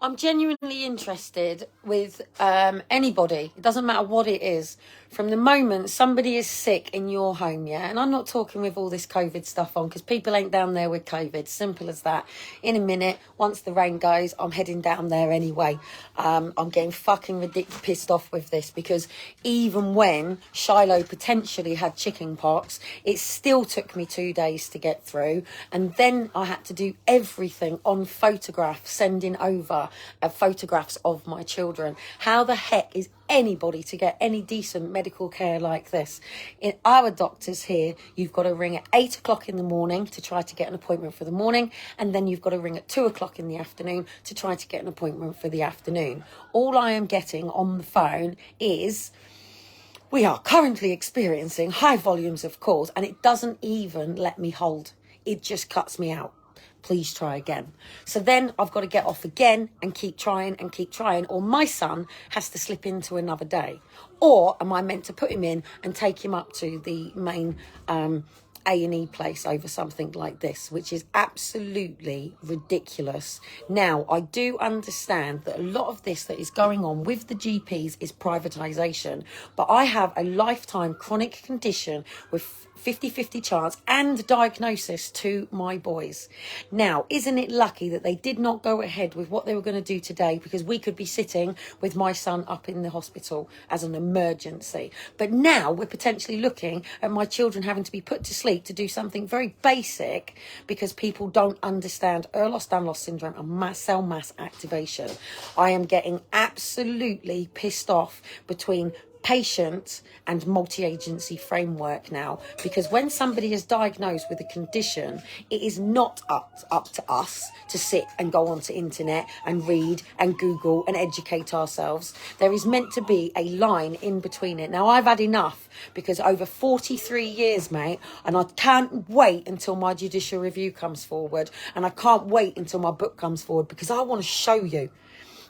I'm genuinely interested with anybody. It doesn't matter what it is. From the moment somebody is sick in your home, yeah, and I'm not talking with all this COVID stuff on because people ain't down there with COVID. Simple as that. In a minute, once the rain goes, I'm heading down there anyway. I'm getting fucking ridiculous pissed off with this because even when Shiloh potentially had chicken pox, it still took me 2 days to get through, and then I had to do everything on photograph, sending over photographs of my children. How the heck is anybody to get any decent medical care like this? In our doctors here, you've got to ring at 8 o'clock in the morning to try to get an appointment for the morning, and then you've got to ring at 2 o'clock in the afternoon to try to get an appointment for the afternoon. All I am getting on the phone is, we are currently experiencing high volumes of calls, and it doesn't even let me hold. It just cuts me out. Please try again. So then I've got to get off again and keep trying, or my son has to slip into another day. Or am I meant to put him in and take him up to the main A&E place over something like this, which is absolutely ridiculous. Now, I do understand that a lot of this that is going on with the GPs is privatisation, but I have a lifetime chronic condition with 50-50 chance and diagnosis to my boys. Now, isn't it lucky that they did not go ahead with what they were going to do today, because we could be sitting with my son up in the hospital as an emergency. But now we're potentially looking at my children having to be put to sleep to do something very basic because people don't understand Ehlers-Danlos syndrome and cell mass activation. I am getting absolutely pissed off between patient and multi-agency framework now, because when somebody is diagnosed with a condition, it is not up to us to sit and go onto internet and read and Google and educate ourselves. There is meant to be a line in between it. Now, I've had enough, because over 43 years, mate, and I can't wait until my judicial review comes forward, and I can't wait until my book comes forward, because I want to show you.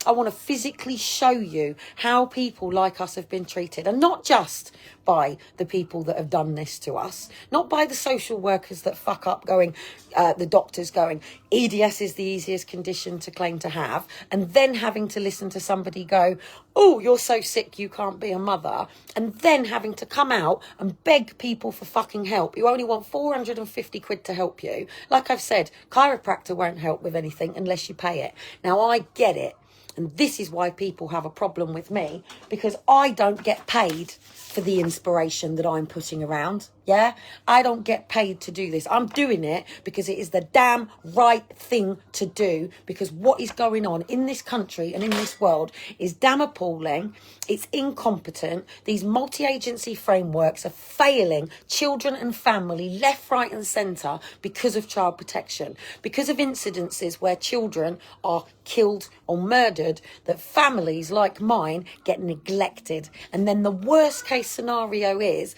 I want to physically show you how people like us have been treated, and not just by the people that have done this to us, not by the social workers that fuck up going, the doctors going, EDS is the easiest condition to claim to have, and then having to listen to somebody go, oh, you're so sick you can't be a mother, and then having to come out and beg people for fucking help. You only want 450 quid to help you. Like I've said, chiropractor won't help with anything unless you pay it. Now, I get it. And this is why people have a problem with me, because I don't get paid for the inspiration that I'm putting around. Yeah, I don't get paid to do this. I'm doing it because it is the damn right thing to do, because what is going on in this country and in this world is damn appalling. It's incompetent. These multi-agency frameworks are failing children and family left, right and centre because of child protection, because of incidences where children are killed or murdered, that families like mine get neglected. And then the worst case scenario is,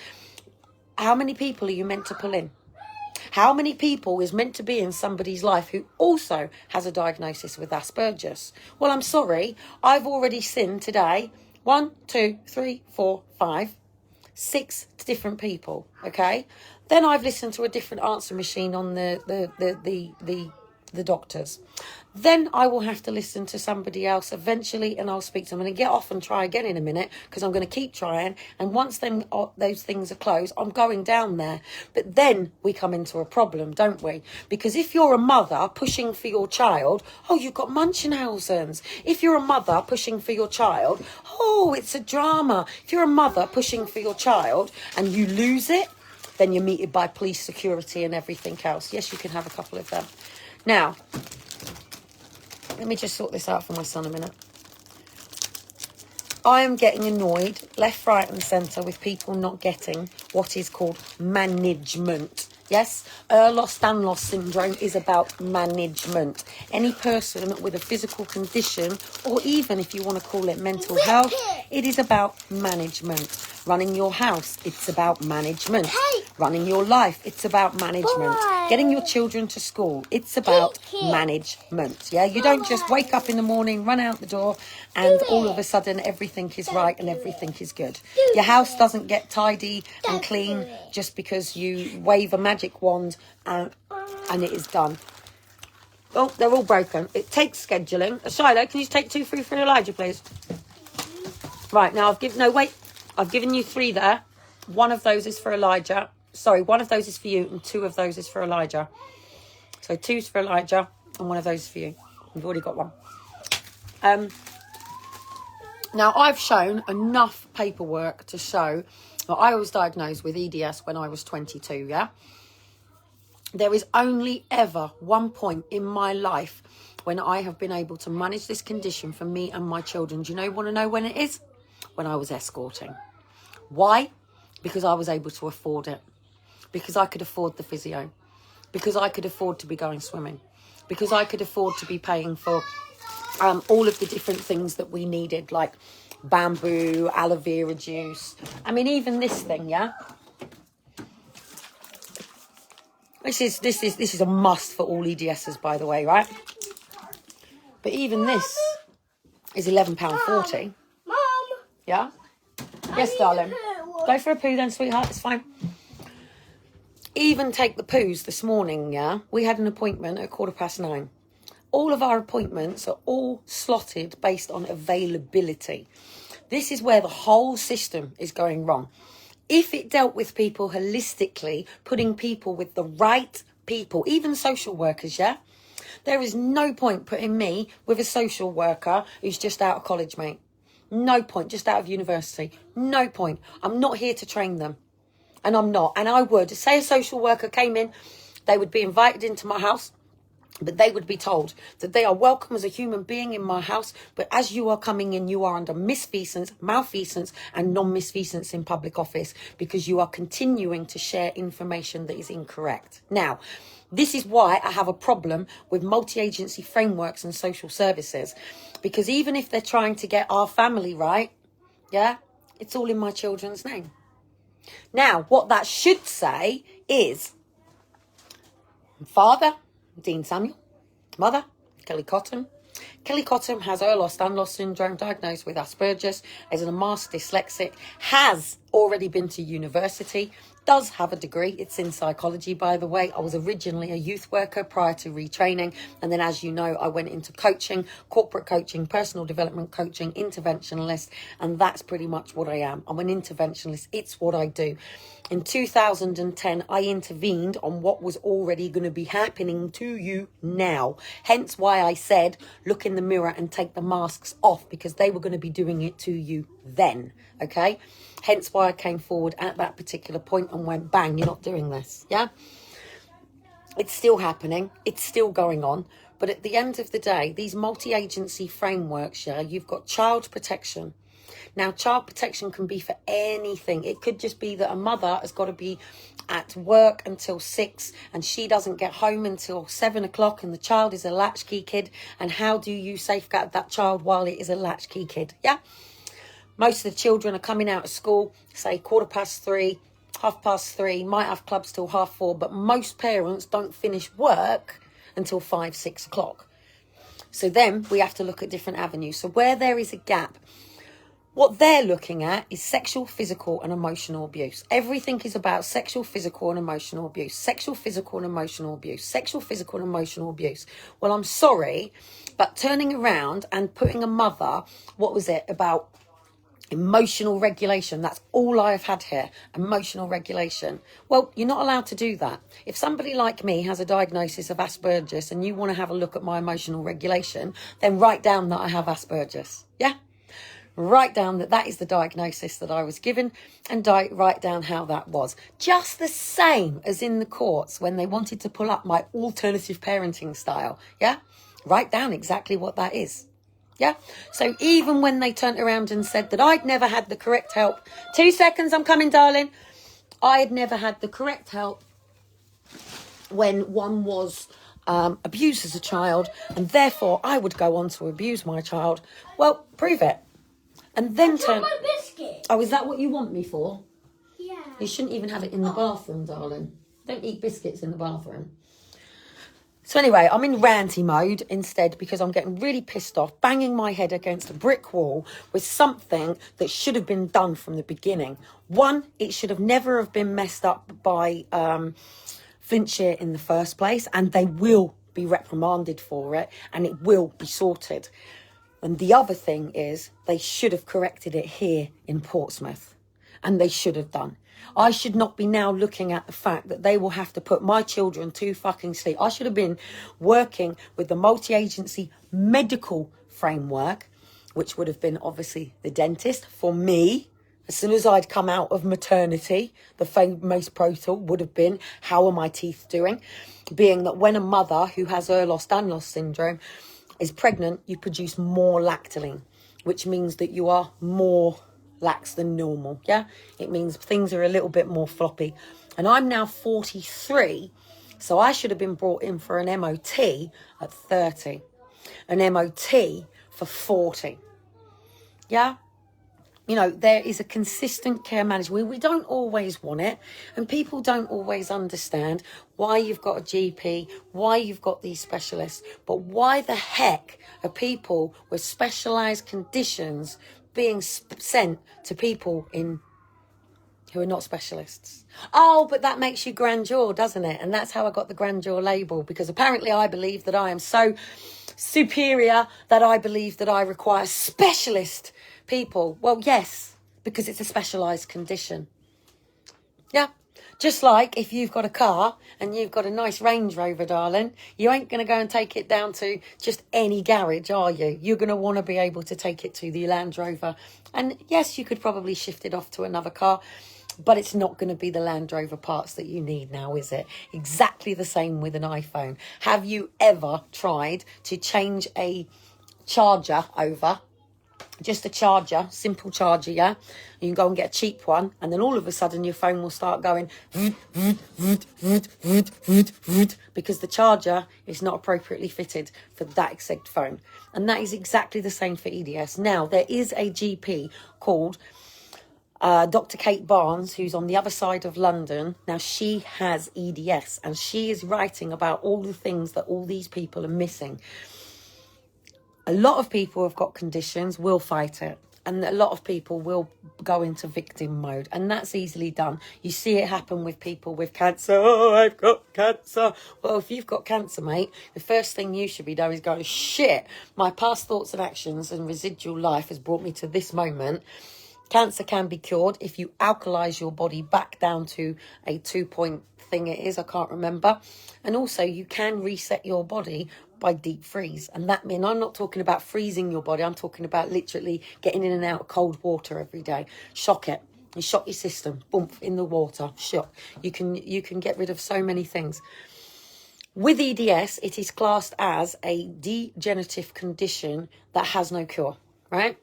how many people are you meant to pull in? How many people is meant to be in somebody's life who also has a diagnosis with Asperger's? Well, I'm sorry, I've already seen today 1, 2, 3, 4, 5, 6 different people, okay? Then I've listened to a different answer machine on the doctors. Then I will have to listen to somebody else eventually, and I'll speak to them. I'm going to get off and try again in a minute, because I'm going to keep trying. And once those things are closed, I'm going down there. But then we come into a problem, don't we? Because if you're a mother pushing for your child, oh, you've got Munchausen's. If you're a mother pushing for your child, oh, it's a drama. If you're a mother pushing for your child and you lose it, then you're meted by police security and everything else. Yes, you can have a couple of them. Now, let me just sort this out for my son a minute. I am getting annoyed left, right and centre with people not getting what is called management. Yes, Ehlers-Danlos syndrome is about management. Any person with a physical condition, or even if you want to call it mental health, it is about management. Running your house, it's about management. Running your life, it's about management. Getting your children to school, it's about management. Yeah, you don't just wake up in the morning, run out the door, and all of a sudden everything is right and everything is good. Your house doesn't get tidy and clean just because you wave a magic wand and it is done. Oh, they're all broken. It takes scheduling. Shiloh, can you take 2 through for Elijah, please? Right, now I've given you 3 there. 1 of those is for Elijah. Sorry, 1 of those is for you and 2 of those is for Elijah. So 2's for Elijah and 1 of those is for you. You've already got 1. Now, I've shown enough paperwork to show that I was diagnosed with EDS when I was 22, yeah? There is only ever one point in my life when I have been able to manage this condition for me and my children. Do you want to know when it is? When I was escorting. Why? Because I was able to afford it. Because I could afford the physio. Because I could afford to be going swimming. Because I could afford to be paying for all of the different things that we needed, like bamboo, aloe vera juice. I mean, even this thing, yeah? This is a must for all EDSers, by the way, right? But even this is £11.40. Mom. Yeah? Yes, darling. Go for a poo then, sweetheart. It's fine. Even take the poos this morning, yeah? We had an appointment at 9:15. All of our appointments are all slotted based on availability. This is where the whole system is going wrong. If it dealt with people holistically, putting people with the right people, even social workers, yeah? There is no point putting me with a social worker who's just out of college, mate. No point, just out of university. No point. I'm not here to train them. And I'm not. And I would. Say a social worker came in, they would be invited into my house, but they would be told that they are welcome as a human being in my house, but as you are coming in, you are under misfeasance, malfeasance, and non-misfeasance in public office because you are continuing to share information that is incorrect. Now, this is why I have a problem with multi-agency frameworks and social services, because even if they're trying to get our family right, yeah, it's all in my children's name. Now, what that should say is father, Dean Samuel, mother, Kellie Cotton. Kellie Cotton has Ehlers-Danlos syndrome, diagnosed with Asperger's, is a master dyslexic, has already been to university, does have a degree. It's in psychology, by the way. I was originally a youth worker prior to retraining. And then, as you know, I went into coaching, corporate coaching, personal development coaching, interventionalist. And that's pretty much what I am. I'm an interventionalist. It's what I do. In 2010, I intervened on what was already going to be happening to you now. Hence why I said, look in the mirror and take the masks off, because they were going to be doing it to you then. Okay? Hence why I came forward at that particular point and went, bang, you're not doing this. Yeah? It's still happening. It's still going on. But at the end of the day, these multi-agency frameworks, yeah, you've got child protection. Now, child protection can be for anything. It could just be that a mother has got to be at work until 6 and she doesn't get home until 7 o'clock and the child is a latchkey kid. And how do you safeguard that child while it is a latchkey kid? Yeah? Most of the children are coming out of school, say 3:15, 3:30, might have clubs till 4:30, but most parents don't finish work until 5, 6 o'clock. So then we have to look at different avenues. So where there is a gap, what they're looking at is sexual, physical and emotional abuse. Everything is about sexual, physical and emotional abuse. Sexual, physical and emotional abuse. Sexual, physical and emotional abuse. Well, I'm sorry, but turning around and putting a mother, what was it, about emotional regulation. That's all I've had here. Emotional regulation. Well, you're not allowed to do that. If somebody like me has a diagnosis of Asperger's and you want to have a look at my emotional regulation, then write down that I have Asperger's. Yeah? Write down that that is the diagnosis that I was given and write down how that was. Just the same as in the courts when they wanted to pull up my alternative parenting style. Yeah? Write down exactly what that is. Yeah. So even when they turned around and said that I'd never had the correct help, 2 seconds, I'm coming, darling. I had never had the correct help when one was abused as a child, and therefore I would go on to abuse my child. Well, prove it. And then turn. My biscuit. Oh, is that what you want me for? Yeah. You shouldn't even have it in the bathroom, darling. Don't eat biscuits in the bathroom. So anyway, I'm in ranty mode instead because I'm getting really pissed off, banging my head against a brick wall with something that should have been done from the beginning. One, it should have never have been messed up by Flintshire in the first place, and they will be be reprimanded for it, and it will be sorted. And the other thing is, they should have corrected it here in Portsmouth. And they should have done. I should not be now looking at the fact that they will have to put my children to fucking sleep. I should have been working with the multi-agency medical framework, which would have been obviously the dentist for me. As soon as I'd come out of maternity, the most protocol would have been, how are my teeth doing? Being that when a mother who has Ehlers-Danlos syndrome is pregnant, you produce more lactulin, which means that you are more lax than normal. Yeah, it means things are a little bit more floppy. And I'm now 43, so I should have been brought in for an MOT at 30, an MOT for 40. Yeah, you know, there is a consistent care management. We don't always want it, and people don't always understand why you've got a GP, why you've got these specialists, but why the heck are people with specialised conditions being sent to people who are not specialists? Oh, but that makes you grandeur, doesn't it? And that's how I got the grandeur label, because apparently I believe that I am so superior that I believe that I require specialist people. Well, yes, because it's a specialised condition. Yeah. Just like if you've got a car and you've got a nice Range Rover, darling, you ain't going to go and take it down to just any garage, are you? You're going to want to be able to take it to the Land Rover. And yes, you could probably shift it off to another car, but it's not going to be the Land Rover parts that you need now, is it? Exactly the same with an iPhone. Have you ever tried to change a charger over? Just a charger, simple charger, yeah? You can go and get a cheap one, and then all of a sudden your phone will start going because the charger is not appropriately fitted for that exact phone. And that is exactly the same for EDS. Now, there is a GP called Dr. Kate Barnes, who's on the other side of London. Now, she has EDS, and she is writing about all the things that all these people are missing. A lot of people have got conditions, will fight it. And a lot of people will go into victim mode. And that's easily done. You see it happen with people with cancer. Oh, I've got cancer. Well, if you've got cancer, mate, the first thing you should be doing is going, shit, my past thoughts and actions and residual life has brought me to this moment. Cancer can be cured if you alkalise your body back down to a 2-point thing it is. I can't remember. And also you can reset your body by deep freeze. And that means, I'm not talking about freezing your body. I'm talking about literally getting in and out of cold water every day. Shock it. You shock your system. Boom, in the water. Shock. You can get rid of so many things. With EDS, it is classed as a degenerative condition that has no cure, right?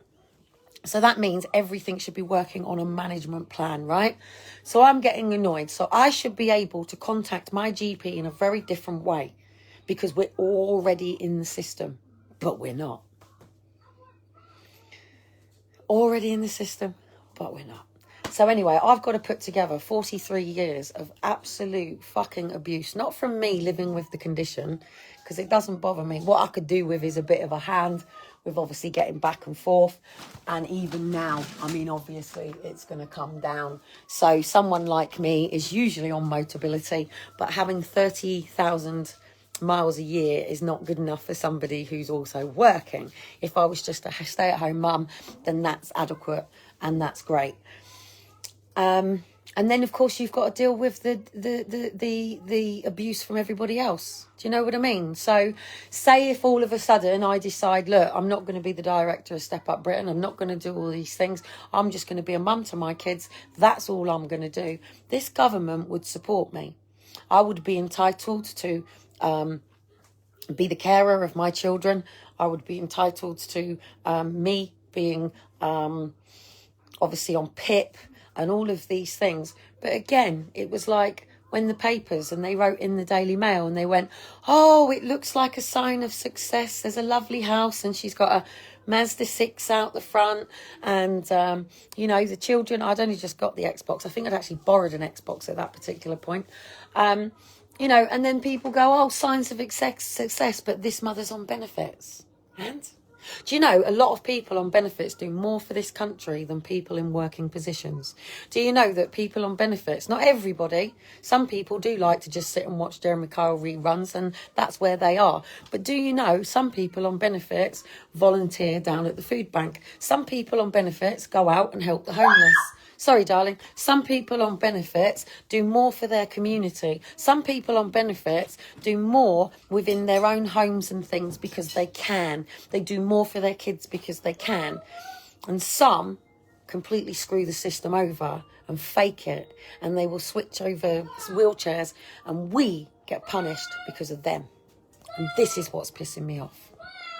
So that means everything should be working on a management plan, right? So I'm getting annoyed. So I should be able to contact my GP in a very different way, because we're already in the system, but we're not. Already in the system, but we're not. So anyway, I've got to put together 43 years of absolute fucking abuse. Not from me living with the condition, because it doesn't bother me. What I could do with is a bit of a hand with obviously getting back and forth. And even now, I mean, obviously it's going to come down. So someone like me is usually on Motability, but having 30,000 miles a year is not good enough for somebody who's also working. If I was just a stay-at-home mum, then that's adequate and that's great. And then, of course, you've got to deal with the abuse from everybody else. Do you know what I mean? So say if all of a sudden I decide, look, I'm not going to be the director of Step Up Britain. I'm not going to do all these things. I'm just going to be a mum to my kids. That's all I'm going to do. This government would support me. I would be entitled to be the carer of my children. I would be entitled to me being obviously on PIP and all of these things. But again, it was like when the papers, and they wrote in the Daily Mail and they went, oh, it looks like a sign of success. There's a lovely house and she's got a Mazda 6 out the front. And, you know, the children, I'd only just got the Xbox. I think I'd actually borrowed an Xbox at that particular point. You know, and then people go, oh, signs of success, but this mother's on benefits. And Do you know a lot of people on benefits do more for this country than people in working positions? Do you know that people on benefits, not everybody, some people do like to just sit and watch Jeremy Kyle reruns, and that's where they are. But do you know some people on benefits volunteer down at the food bank? Some people on benefits go out and help the homeless. Sorry, darling. Some people on benefits do more for their community. Some people on benefits do more within their own homes and things because they can. They do more for their kids because they can. And some completely screw the system over and fake it. And they will switch over wheelchairs, and we get punished because of them. And this is what's pissing me off.